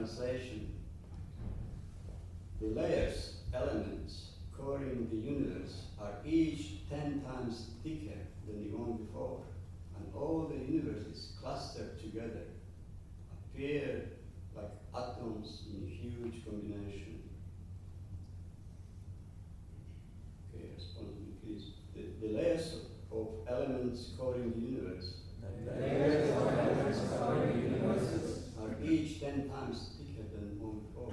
translation, the layers, elements, covering the universe are each 10 times thicker than the one before, and all the universes clustered together appear like atoms in a huge combination. Okay, respond to me, please. The layers of elements covering the universe are each 10 times thicker than one before.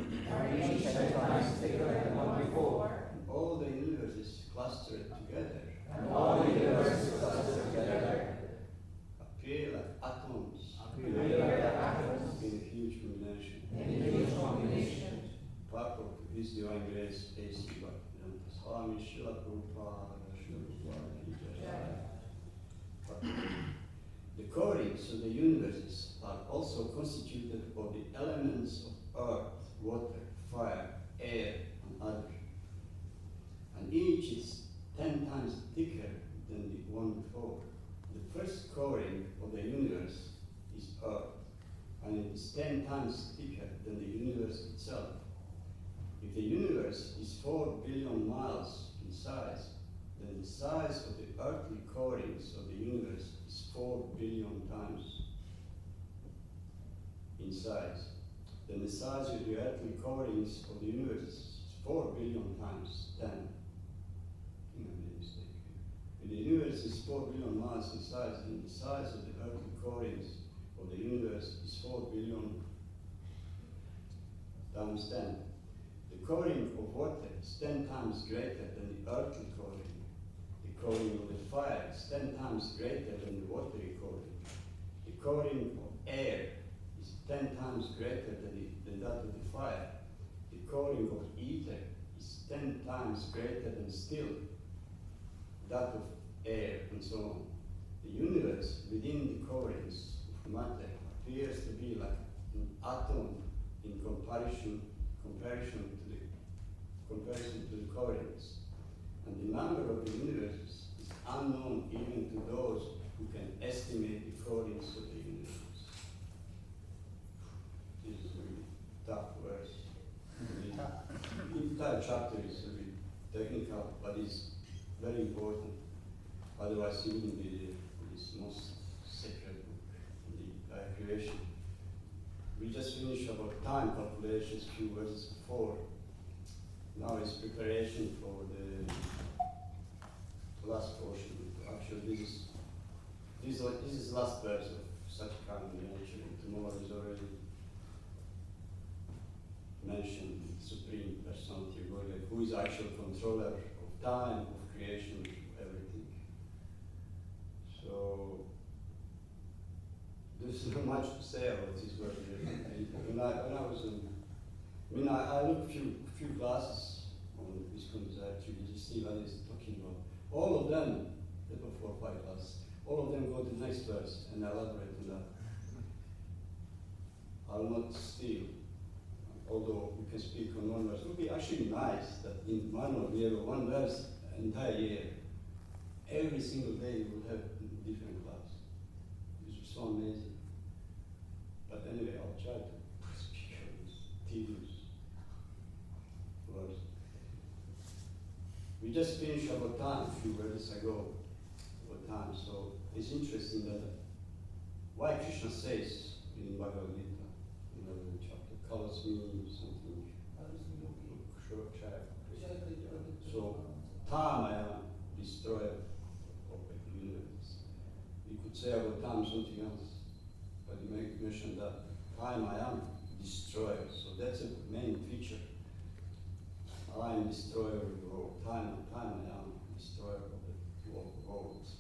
And all the universes clustered together appear like atoms in a huge combination. Part of His Divine Grace, A.C. Bhaktivedanta Swami Srila Prabhupada. The coverings of the universes are also constituted of the elements of earth, water, fire, air, and other. And each is 10 times thicker than the one before. The first covering of the universe is earth, and it is 10 times thicker than the universe itself. If the universe is 4 billion miles in size, then the size of the earthly coverings of the universe is 4 billion times in size. Then the size of the earthly coverings of the universe is 4 billion times 10. I think I made a mistake here. If the universe is 4 billion miles in size, then the size of the earthly coverings of the universe is 4 billion times 10. The covering of water is 10 times greater than the earthly covering. The covering of the fire is 10 times greater than the watery covering. The covering of air is 10 times greater than that of the fire. The covering of ether is 10 times greater than still that of air, and so on. The universe within the coverings of matter appears to be like an atom in comparison to the coverings. And the number of the universes is unknown even to those who can estimate the coverings of the universe. This is a really tough verse. The entire chapter is really technical, but it's very important. Otherwise, it wouldn't be this most sacred book in the entire creation. We just finished about time calculations a few verses before. Now it's preparation for the last portion. Actually, this is last verse of such kind of nature. Tomorrow is already mentioned the Supreme Personality of Godhead, who is actual controller of time, of creation, of everything. So there's not much to say about this verse. I looked few classes on this concept, you just see what he's talking about. All of them, there were 4 or 5 classes, all of them go to the next verse and elaborate on that. I'll not steal, although we can speak on one verse. It would be actually nice that in Mano we have one verse an entire year. Every single day we will have a different class. This is so amazing. But anyway, I'll try to speak on this tedious verse. We just finished about time a few verses ago, about time. So it's interesting that why Krishna says in Bhagavad Gita, in the chapter, calls me something, short child. So time I am destroyer of the universe. We could say about time something else, but you mention that time I am destroyer. So that's a main feature. I am destroyer of the world. Time I am destroyer of the worlds.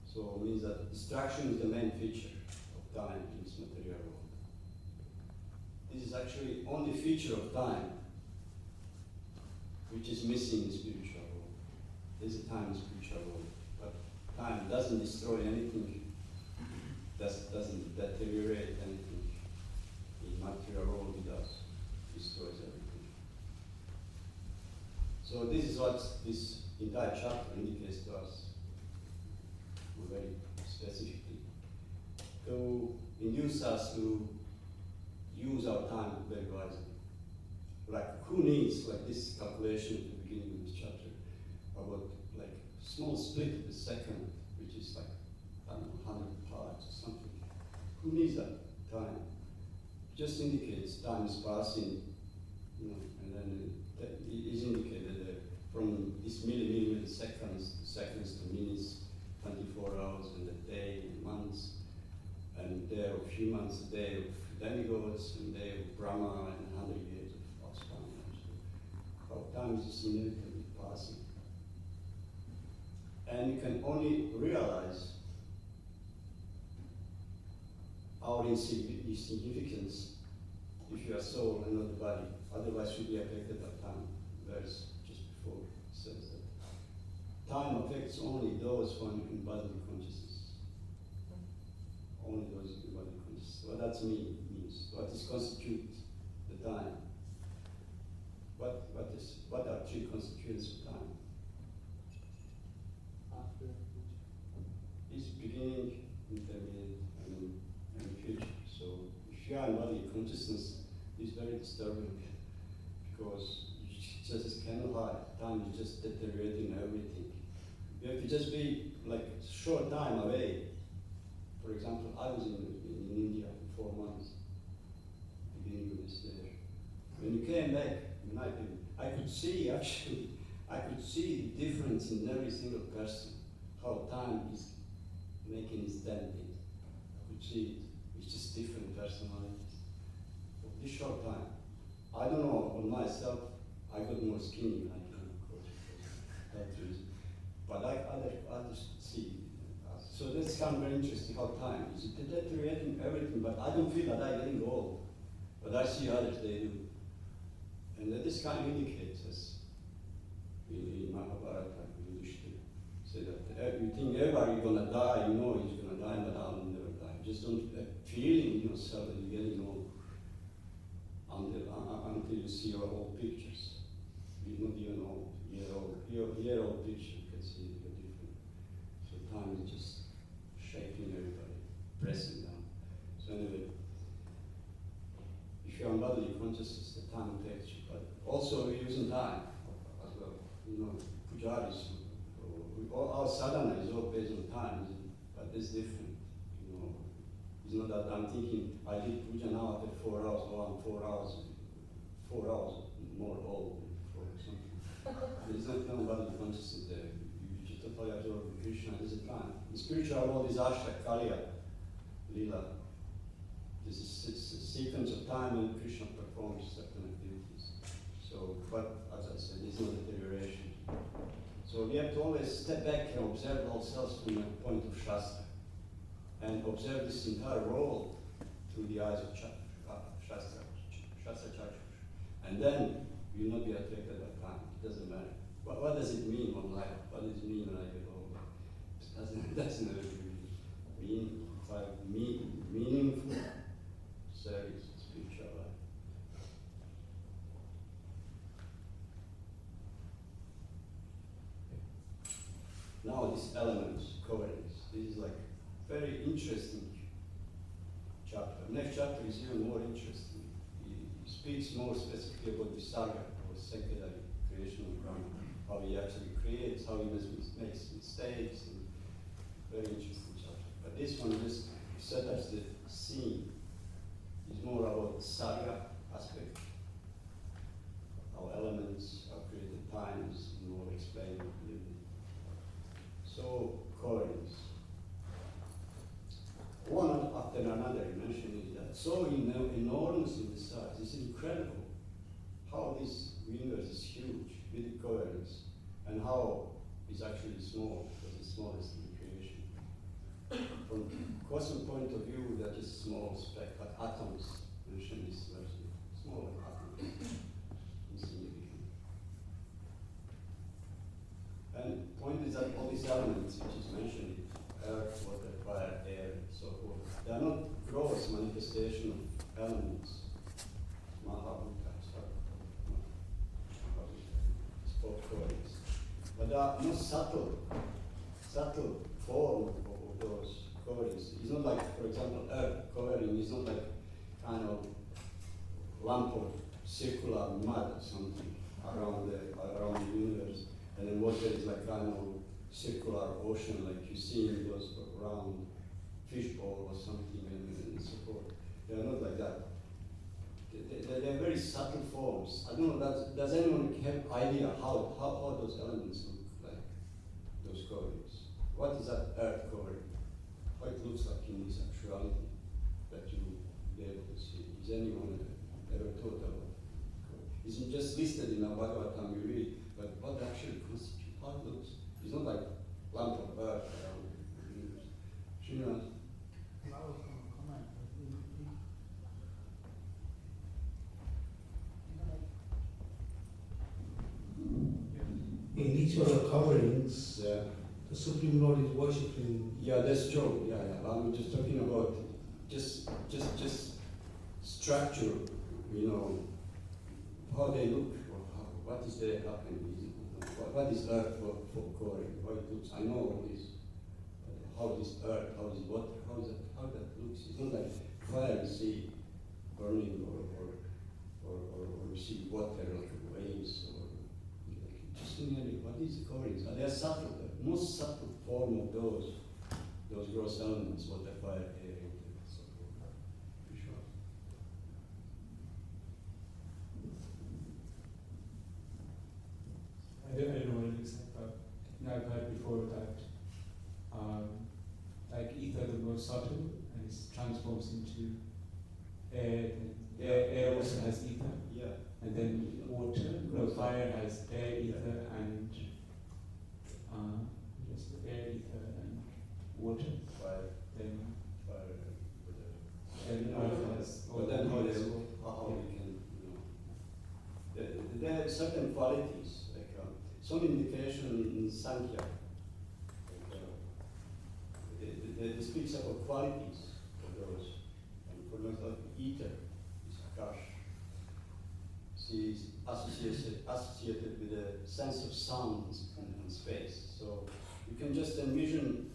So it means that destruction is the main feature of time in this material world. This is actually only feature of time which is missing in the spiritual world. There's a time in the spiritual world, but time doesn't destroy anything, doesn't deteriorate anything. In material world it does, destroys everything. So this is what this entire chapter indicates to us, very specifically, to induce us to use use our time very wisely. Like, who needs like this calculation at the beginning of this chapter about like small split of the second, which is like, I don't know, 100 parts or something. Who needs that time? It just indicates time is passing, you know, and then it is indicated that from this milliseconds to seconds to minutes, 24 hours and a day and months, and a day of humans, a day of demigods, and a day of Brahma, and 100 years of offspring. So how time is just inevitably passing. And you can only realize our insignificance if you are soul and not the body. Otherwise you'll be affected by time. Verse just before says that. Time affects only those who are in bodily consciousness. Only those in bodily consciousness. What that means. What is constitute the time? What actually constitutes the time? Is beginning, intermediate, and future. So if you are in bodily consciousness, it's very disturbing because you just cannot hide. Time is just deteriorating everything. You have to just be like short time away. For example, I was in India for 4 months, beginning of this year. When you came back, I could see the difference in every single person, how time is making its dent in. I could see it. It's just different personalities. For this short time, I don't know, on myself, I got more skinny than I can, of course, because that reason. But others see. So that's kind of very interesting how time is deteriorating everything, but I don't feel that I'm getting old. But I see others, they do. And this kind of indicates us in Mahabharata, Yudhishthira, say that you think everybody is going to die, you know he's going to die, but I'll never die. Just don't feeling in yourself that you're getting old until you see your old pictures. You're not even old, year-old picture, you can see you're different. So time is just shaping everybody, pressing down. So anyway, if you're on bodily consciousness, the time affects you. But also we're using time as well. You know, pujaris, our sadhana is all based on time, but it's different. You know, it's not that I'm thinking I did puja now after 4 hours, or I'm 4 hours more old than before or something. There's no bodily consciousness there. You just totally absorb Krishna. There's a time. In spiritual world is Ashta Kaliya, Lila. This is a sequence of time when Krishna performs certain activities. So, but as I said, there's no deterioration. So we have to always step back and observe ourselves from the point of Shastra and observe this entire role through the eyes of Shastra Chakshush. And then you will not be affected by time. It doesn't matter. What does it mean on life? What does it mean when I get old? It doesn't really mean. It's like meaningful service, spiritual life. Now these elements, coverings, this is like very interesting chapter. Next chapter is even more interesting. He speaks more specifically about Visarga, or secondary creation of Brahma, how he actually creates, how he makes mistakes, and very interesting chapter. But this one just set us the scene. It's more about the Sarga aspect. Our elements, our created times, more explained. So, coverings. One after another, you mentioned that so enormous in the size. It's incredible how this universe is huge with the coverings, and how it's actually small, because it's smallest in creation. From cosmic point of view, they're just small speck, like atoms. Mentioned this version, small atoms, insignificant. And the point is that all these elements, which is mentioned, earth, water, fire, air, and so forth, they are not gross manifestation of elements. But they are more subtle form of those coverings. It's not like, for example, earth covering is not like kind of lump of circular mud or something around the universe, and then water is like kind of circular ocean, like you see in those round fishbowl or something, and so forth. They are not like that. They are very subtle forms. I don't know, does anyone have idea how those elements look like, those coverings? What is that earth covering? How it looks like in this actuality that you be able to see? Is anyone ever thought about it? It's just listed in our Bhagavatam we read, but what actually constitutes how it looks? It's not like lump of earth around the universe. Srinivas? In each of the coverings, Yeah. the Supreme Lord is worshipping. Yeah, that's true. Yeah. I'm just talking about just structure, how they look, or what is there happening, what is earth for covering, how it looks. I know all this, but how is earth, how is water, how that looks. It's not like fire you see burning or you see water like waves or like just imagine what is the coverings. They are subtle. The most subtle form of those gross elements, water, fire, air, and so forth. For sure. I don't know what it looks like, but I've heard before that like ether, the most subtle, and it transforms into air. Air also has ether. Yeah. And then water, fire has air, ether, and just air, ether, and water. Fire, Then water. earth has all But then how these. we can, there are certain qualities, like some indication in Sankhya, like, they speaks about qualities of those. And for example, ether is Akash. She is associated with the sense of sound and space. So you can just envision,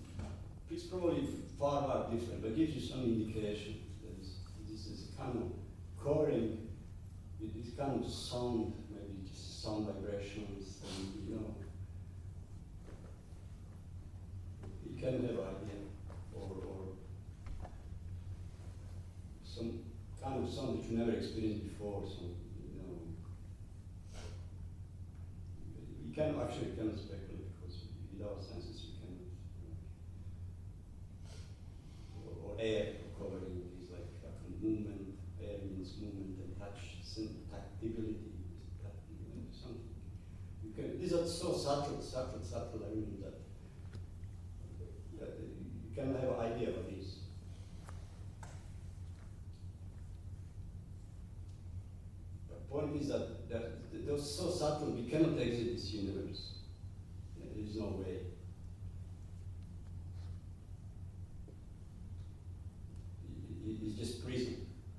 it's probably far different, but gives you some indication that this is a kind of covering with this kind of sound, maybe just sound vibrations, and you can have idea, or some kind of sound that you never experienced before. So you can speculate, because with our senses you can, or air covering is like movement. Air means movement and touch, tactility, something. These are so subtle elements that you can have an idea of this. The point is that they're so subtle, we cannot exit this universe. There is no way. It's just prison.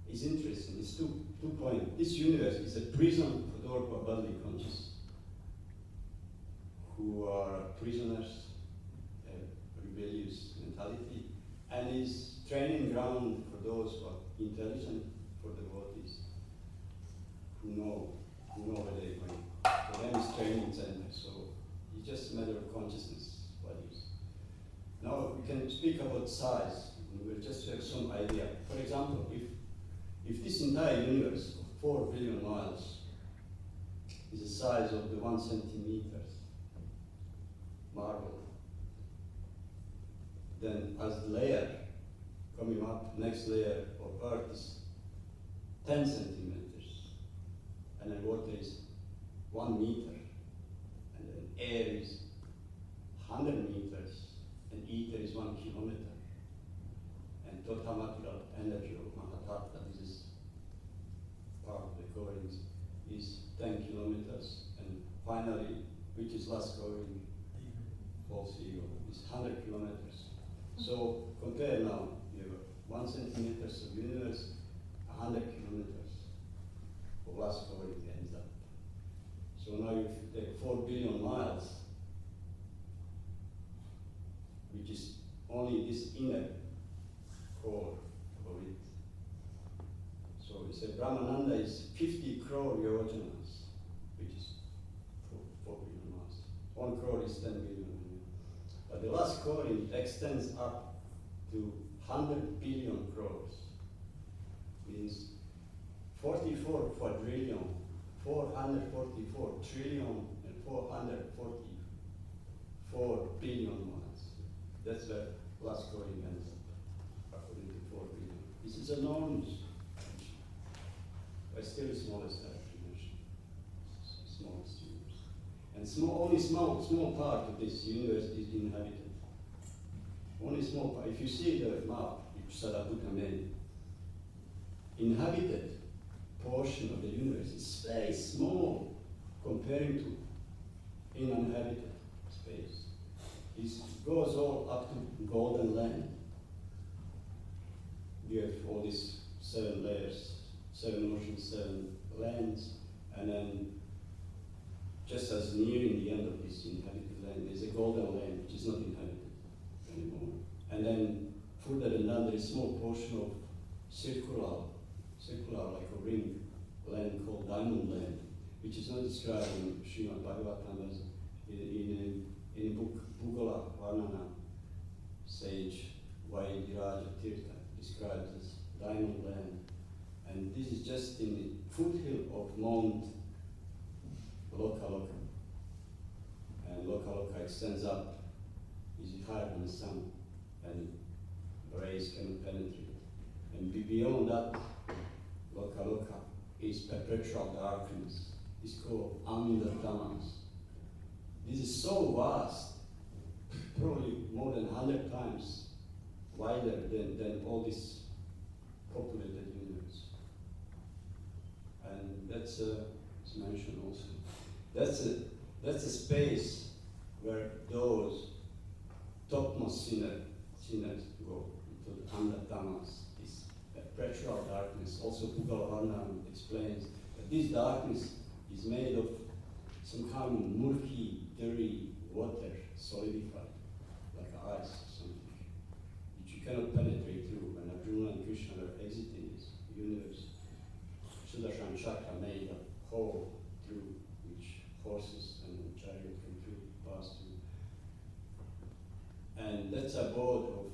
It's interesting. It's two points. This universe is a prison for those who are bodily conscious, who are prisoners, rebellious mentality, and is training ground for those who are intelligent, for devotees, who know where they're going. For them, it's training center. So it's just a matter of consciousness values. Now we can speak about size. We'll just have some idea. For example, if this entire universe of 4 billion miles is the size of the 1 centimeter marble, then as the layer coming up, next layer of Earth is 10 centimeters, and then water is 1 meter, and then air is 100 meters, and ether is 1 kilometer. And total material energy of Mahatma, this is part of the coverings, is 10 kilometers. And finally, which is last covering, false ego, is 100 kilometers. So compare now, you have 1 centimeter of universe, 100 kilometers of last covering ends up. So now if you take 4 billion miles, which is only this inner core of it. So it's a Brahma Brahmananda is 50 crore yojanas, which is 4 billion miles. 1 crore is 10 billion. But the last coring extends up to 100 billion crores. Means 44 quadrillion, 444 trillion, and 444 billion miles. That's where last coring ends up, according to 4 billion. This is enormous. But still the smallest dimension, smallest universe. And only small part of this universe is inhabited. Only small part. If you see the map, which Sarabhuta made, inhabited portion of the universe is very small comparing to uninhabited space. It goes all up to golden land. You have all these 7 layers, 7 oceans, 7 lands, and then just as nearing the end of this inhabited land, there's a golden land which is not inhabited anymore. And then further than that, there is a small portion of circular like a ring land called Diamond Land, which is not described in Srimad Bhagavatam as in a book, Bhugala Varnana sage Vaidiraja Tirtha describes as Diamond Land. And this is just in the foothill of Mount Lokaloka. And Lokaloka extends up, is higher than the sun, and rays cannot penetrate. And beyond that, Lokaloka is perpetual darkness. It's called Amilathamas. This is so vast, probably more than 100 times wider than all this populated universe. And that's it's mentioned also. That's a space where those topmost sinners go into the Amilathamas. Perpetual darkness. Also, Bhugalavarna explains that this darkness is made of some kind of murky, dirty water, solidified, like ice or something, which you cannot penetrate through. When Arjuna and Krishna were exiting this universe, Sudarshan Chakra made a hole through which horses and chariot can pass through. And that's a abode of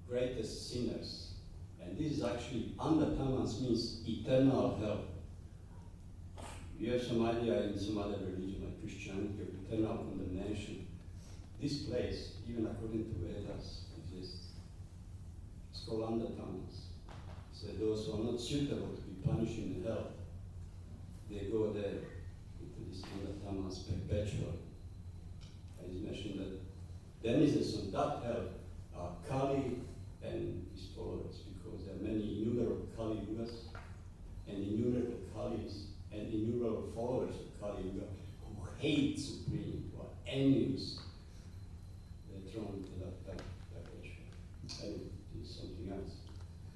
greatest sinners. And this is actually, Andathamas means eternal hell. You have some idea in some other religion, like Christianity, of eternal condemnation. This place, even according to Vedas, exists. It's called Andathamas. So those who are not suitable to be punished in hell, they go there into this Andathamas perpetually. And it's mentioned that denizens on that hell are Kali and his followers, because there are many innumerable Kali Yugas and innumerable Kalis and innumerable followers of Kali Yuga who hate Supreme, who are enemies. They're thrown into that direction. And it's something else.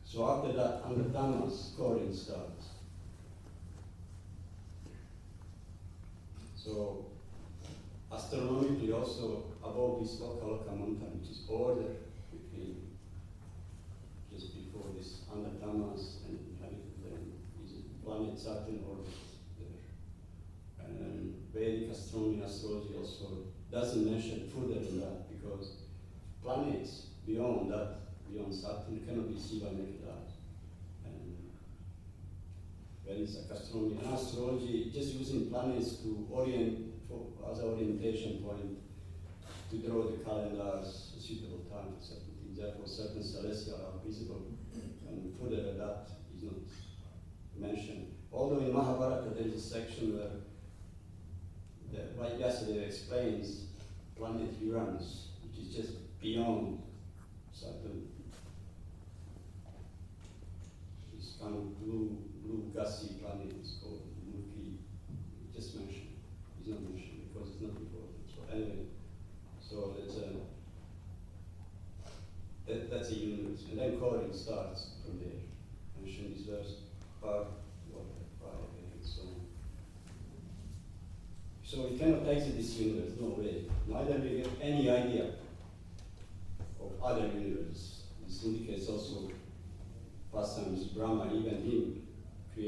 So after that, Andathamas scoring starts. So astronomically also above this Lokaloka mountain, which is border between just before this Andathamas and inhabited land, is a planet Saturn orbit there. And Vedic astronomy, astrology also doesn't mention further than that, because planets beyond that, beyond Saturn, cannot be seen by naked eye. And Vedic astronomy and astrology, just using planets to orient, as an orientation point, to draw the calendars a suitable time for certain things. Therefore, certain celestial are visible, and further than that is not mentioned. Although in Mahabharata there is a section where Vyasadeva explains planet Uranus, which is just beyond Saturn. This kind of blue gassy planet is called Murki. Just mentioned. It's not mentioned because it's not important. So anyway, so that's a universe. And then coloring starts from there. Mention this verse, part, water, fire, and so on. So we cannot exit this universe, no way. Neither we have any idea of other universes. This indicates also past times Brahma, even him, created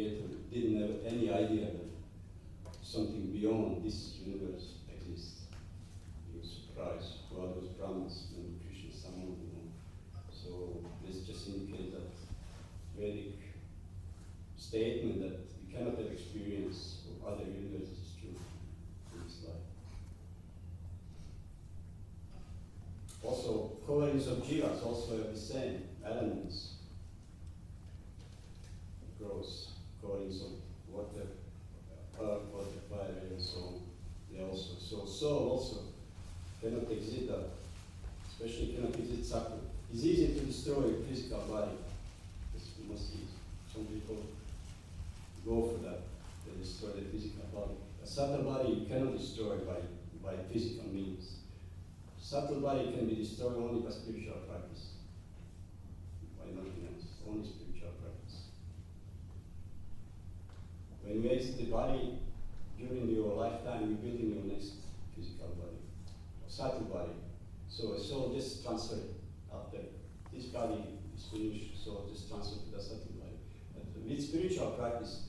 statement that we cannot have experience of other universes is true in this life. Also, coverings of jivas also have the same elements. Gross coverings of water, earth, water, fire, and so on. They also, so soul also cannot exist that, especially cannot exist subtle. It's easy to destroy a physical body. It's most easy. Some people go for that, they destroy the physical body. A subtle body you cannot destroy by physical means. Subtle body can be destroyed only by spiritual practice. By nothing else, only spiritual practice. When you exit the body during your lifetime, you're building your next physical body, subtle body. So a soul just transfer after this body is finished, soul just transfer to the subtle body. But with spiritual practice,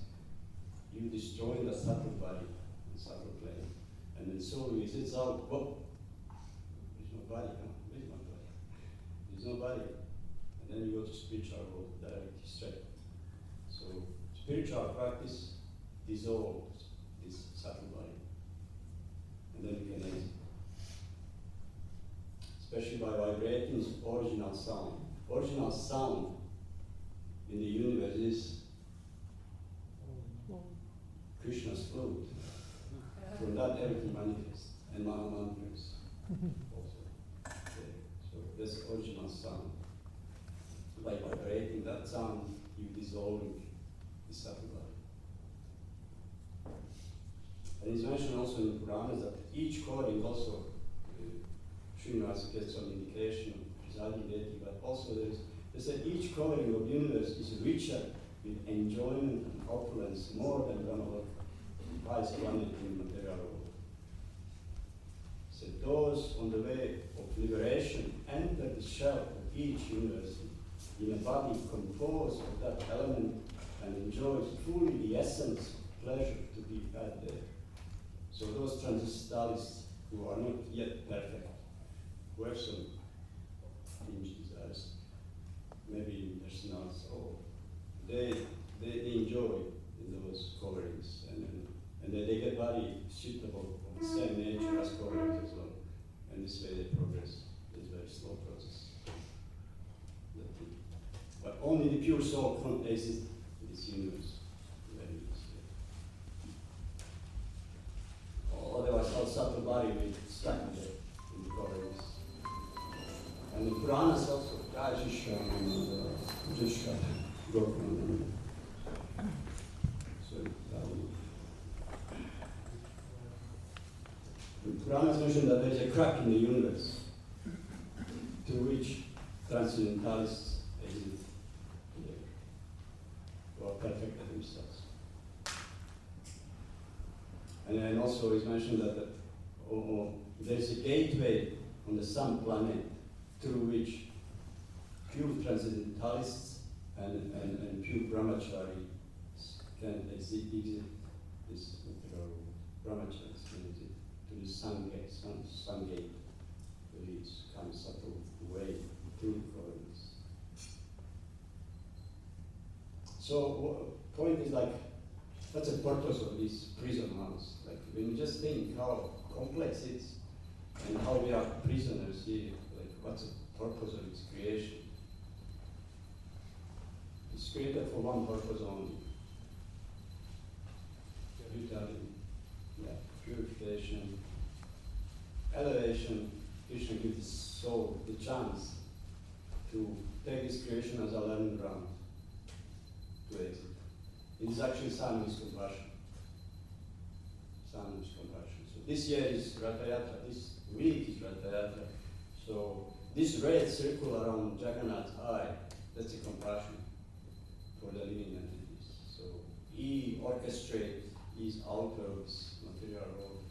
you destroy the subtle body, the subtle plane, and then soul exits out. Whoa, there's no body, huh? Where's my body? There's no body, and then you go to spiritual world directly straight. So spiritual practice dissolves this subtle body, and then you can exit. Especially by vibrating its original sound. Original sound in the universe is Krishna's flute. From that everything manifests, and Mahamantras also. Okay. So that's original sound. By vibrating that sound, you dissolving the subtle body. And it's mentioned also in the Puranas that each chording also Srinivasa gets some indication of presiding deity, but also they said each covering of universe is richer with enjoyment and opulence more than one of the highest planet in the material world. So those on the way of liberation enter the shell of each universe in a body composed of that element and enjoys fully the essence of pleasure to be had there. So those transcendentalists who are not yet perfect, who have some tinge desires, maybe in their smells, they enjoy in those coverings, and they get body suitable of the same nature as coverings as well. And this way they progress. It's a very slow process. But only the pure soul can exist in this universe. Otherwise, our subtle body will stuck in the coverings. And the Puranas also, Rajishka and Rishka, Gokman. So, the Puranas mention that there is a crack in the universe through which transcendentalists exit, who are perfect at themselves. And then also it's mentioned that there is a gateway on the sun planet through which pure transcendentalists and pure brahmacharis can exit this material world. Brahmacharis can exit to the sun gate, which kind of subtle way through coverings. So point is like, that's the purpose of this prison house. Like when you just think how complex it is and how we are prisoners here, like what's the purpose of its creation? It's created for one purpose only. Vitality, purification, elevation. Krishna gives the soul the chance to take this creation as a learning ground to exit. It is actually Sami's compassion. Sami's compassion. So this year is Ratha Yatra, this week is Ratha Yatra. So this red circle around Jagannath's eye, that's a compassion for the living entities. So he orchestrates his outer of this material world,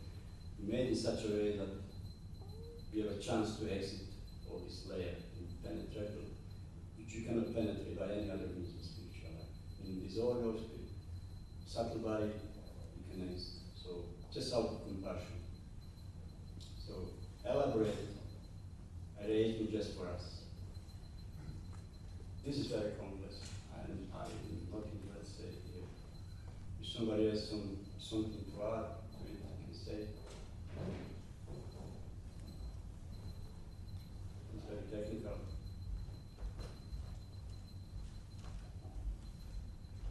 made in such a way that we have a chance to exit all this layer, impenetrable, which you cannot penetrate by any other means of spiritual life. In this order of subtle body, you can exit. So just out of compassion. So elaborate arrangement just for us. This is very complex, and I'm not into, let's say, here. somebody has something to add to it, I can say. It's very technical.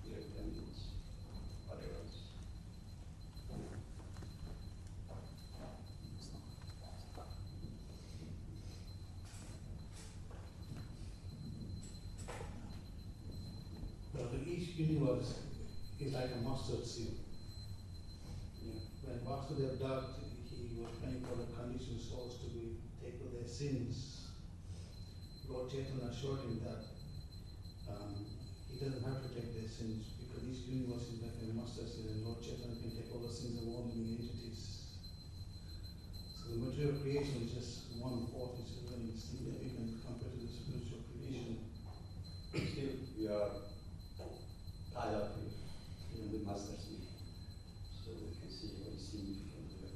You have 10 minutes. Otherwise. Well, each universe is like a mustard seed. Yeah. When Vasudev died, he was praying for the conditioned souls to be take with their sins. Lord Chaitanya assured him that he doesn't have to take their sins because each universe is like a mustard seed, and Lord Chaitanya can take all the sins of all living entities. So the material creation is just 1/4, which is very insignificant compared to the spiritual creation. Still, we are tied up here in the master sleep, so we can see what is significant here.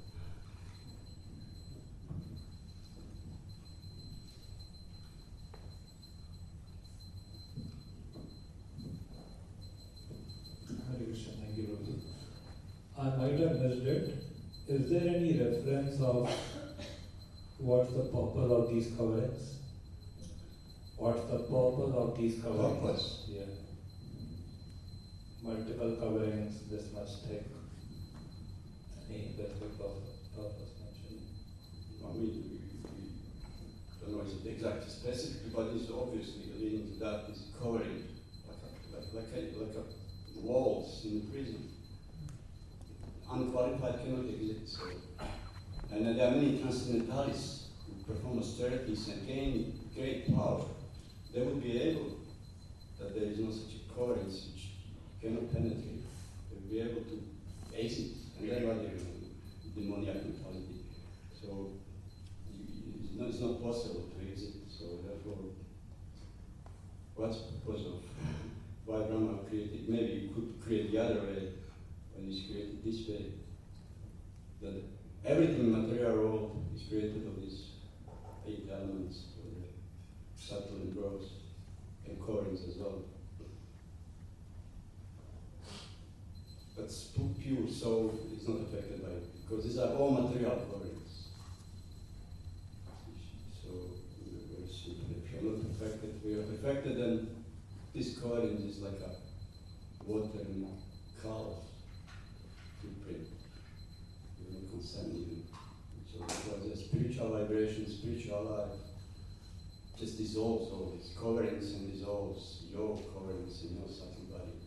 Hare Krishna, thank you, Prabhuji. I might have missed it. Is there any reference of what's the purpose of these coverings? What's the purpose of these coverings? Purpose? Yeah. Multiple coverings, this much thick. Any specific purpose mentioned? I mean, we don't know it's exactly specific, but it's obviously leading to that is covering, like a walls in the prison. Unqualified cannot exist. So. And there are many transcendentalists who perform austerities and gain great power. They would be able, that there is no such a covering which cannot penetrate. They will be able to exit, and everybody demoniac mentality. So it's not possible to exit. So therefore, what's the purpose of why Brahma created? Maybe you could create the other way, when it's created this way. That everything in material world is created of these 8 elements, or the subtle and gross, and coverings as well. But pure soul is not affected by it, because these are all material coverings. So very simple. If you're not affected, we are affected, then this covering is like a water in a cow's footprint. You're not concerned even. So because the spiritual vibration, spiritual life, just dissolves all these coverings and dissolves your coverings in your subtle body.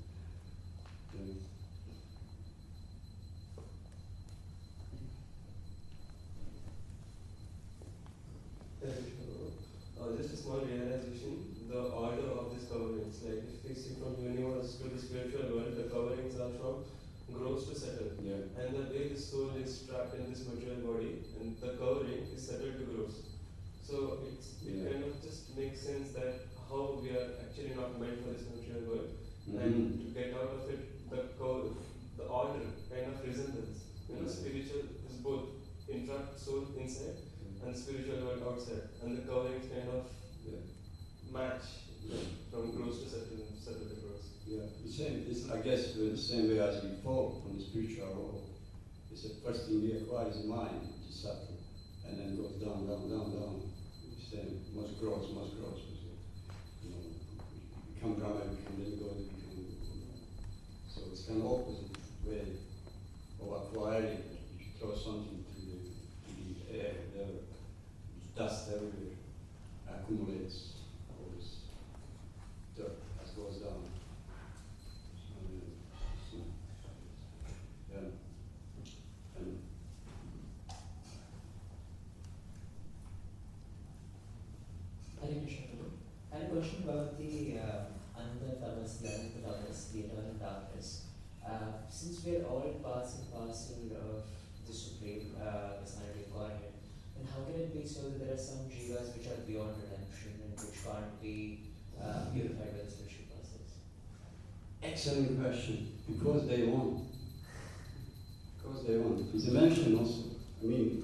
Just a small realization, the order of these coverings, like if we see from universe to the spiritual world, the coverings are from gross to subtle. Yeah. And the way the soul is trapped in this material body, and the covering is subtle to gross. So it kind of just makes sense that how we are actually not meant for this material world, and to get out of it, the order kind of resembles. Spiritual is both intract soul inside and spiritual world outside, and the coverings kind of match from gross to subtle to gross. Yeah, the same. It's, I guess, the same way as we fall from the spiritual world. It's the first thing we acquire is mind, which is subtle, and then goes down, down, down, down. Same, most gross. You know, become Brahma, become demigod, so it's kind of opposite way of acquiring. If you throw something to the air, there, dust everywhere, accumulates all this dirt as it goes down. Yeah. And Hare Krishna. I had a question about the Ananda Tamas, the Ananda Tamas, the eternal darkness. Since we are all parts and parcel of the Supreme Personality of Godhead, then how can it be so that there are some jivas which are beyond redemption and which can't be purified by the spiritual process? excellent question. Because they want. Because they want. It's a mention also. I mean,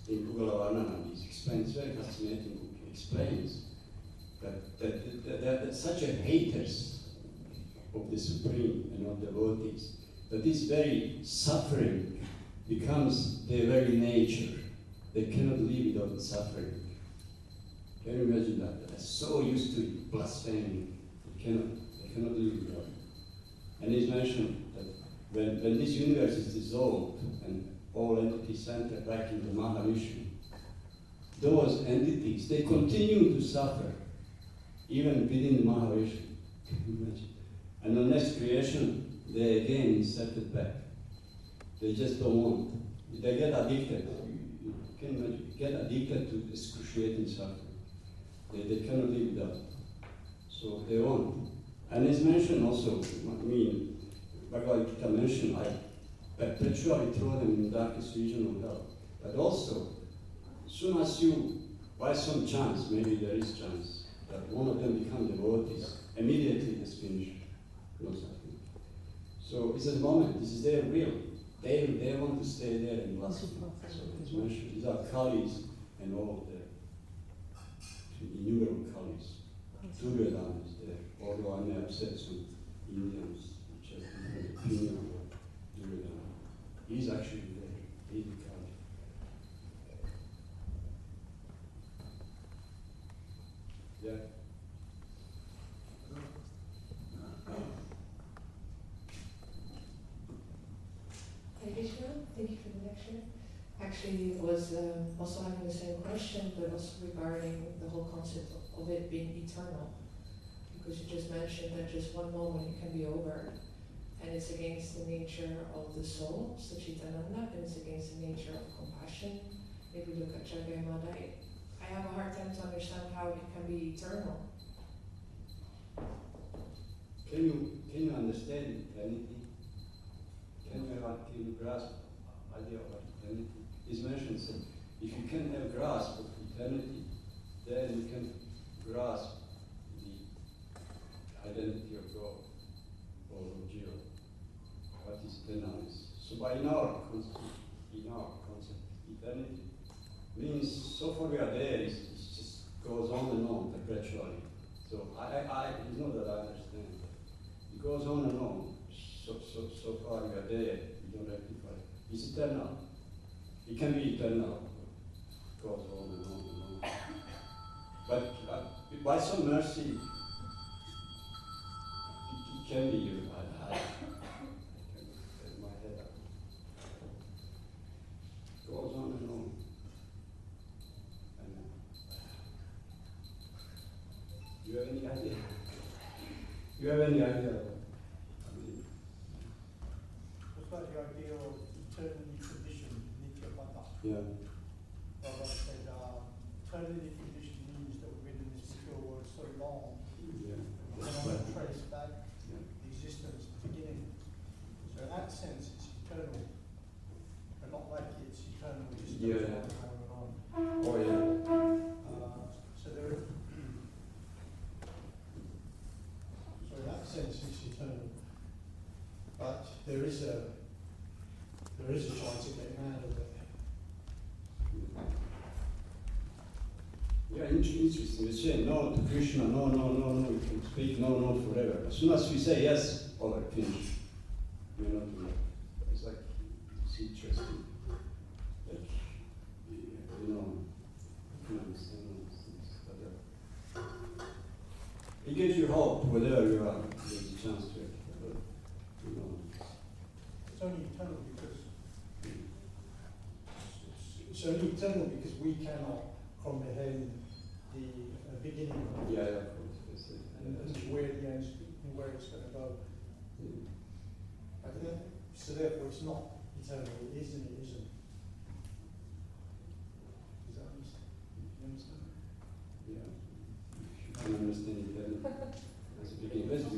in Bhugalavarnana, he explains, very fascinating book, he explains that such a haters of the Supreme and of devotees, that this very suffering becomes their very nature. They cannot live without suffering. Can you imagine that? They're so used to blaspheming, they cannot live without it. And it's mentioned that when this universe is dissolved and all entities enter back into Mahavishnu, those entities, they continue to suffer, even within the Mahavishnu. Can you imagine? And the next creation, they again inserted back. They just don't want. They get addicted. You can imagine, get addicted to excruciating suffering. They cannot live without. So they want. And it's mentioned also, I mean, Bhagavad Gita mentioned, I perpetually throw them in the darkest region of hell. But also, as soon as you, by some chance, maybe there is chance, that one of them become devotees, immediately it's finished. No suffering. So it's a moment, this is their will. They want to stay there and blaspheme. So it's mentioned, these are Kalis and all the innumerable Kalis. Duryodhana is there, although I may upset some Indians which have different opinion about Duryodhana. He's actually there, he's the Kali. Yeah. Thank you for the lecture. Actually, I was also having the same question, but also regarding the whole concept of it being eternal. Because you just mentioned that just one moment it can be over, and it's against the nature of the soul, Sachitananda, and it's against the nature of compassion. If we look at Jagamada, I have a hard time to understand how it can be eternal. Can you understand eternity? Can you grasp the idea of eternity? It's mentioned that if you can have grasp of eternity, then you can grasp the identity of God or of Jiva, what is eternal. So by in our concept, eternity means so far we are there, it just goes on and on perpetually. So it's not that I understand. It goes on and on. So far we are there, we don't rectify it. It's eternal. It can be eternal. It goes on and on and on. But by some mercy, it can be you. I can get my head up. It goes on and on. And you have any idea? You have any idea? Like the idea of eternally conditioned, nitya-pata. Yeah. Baba said, eternally conditioned means that we've been in this material world so long, Yeah. we cannot trace back the existence, the beginning. So in that sense, it's eternal, but not like it's eternal, it just goes on and on and on. Oh yeah. So in that sense, it's eternal. But there is a chance of getting out of it. Yeah, interesting. You say no to Krishna, no, you can speak no forever. As soon as we say yes, all right, finish. You're not doing it. It's like, it's interesting. Like, you can understand all these things. But, it gives you hope, wherever you are, there's a chance to it. But, It's only eternal because we cannot comprehend the beginning of it. yeah, of course. And where the end, where it's going to go. So therefore, it's not eternal. It is and it isn't. Does that understand? You understand? Yeah. You can understand it better. That's the beginning. Where's the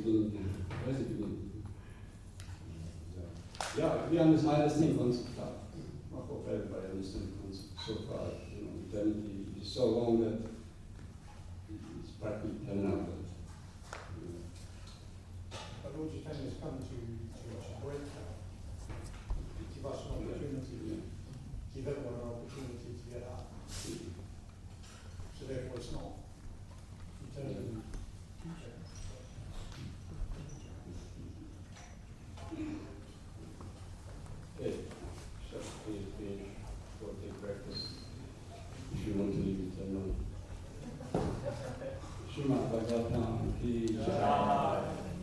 beginning? Yeah, I understand concept. I hope everybody understands the concept so far. Eternity is so long that it's practically eternal. But Lord Chaitanya has come to break that. Give us an opportunity. Give everyone an opportunity to get out. So therefore, it's not eternal. Shrimad Bhagavatam की जय।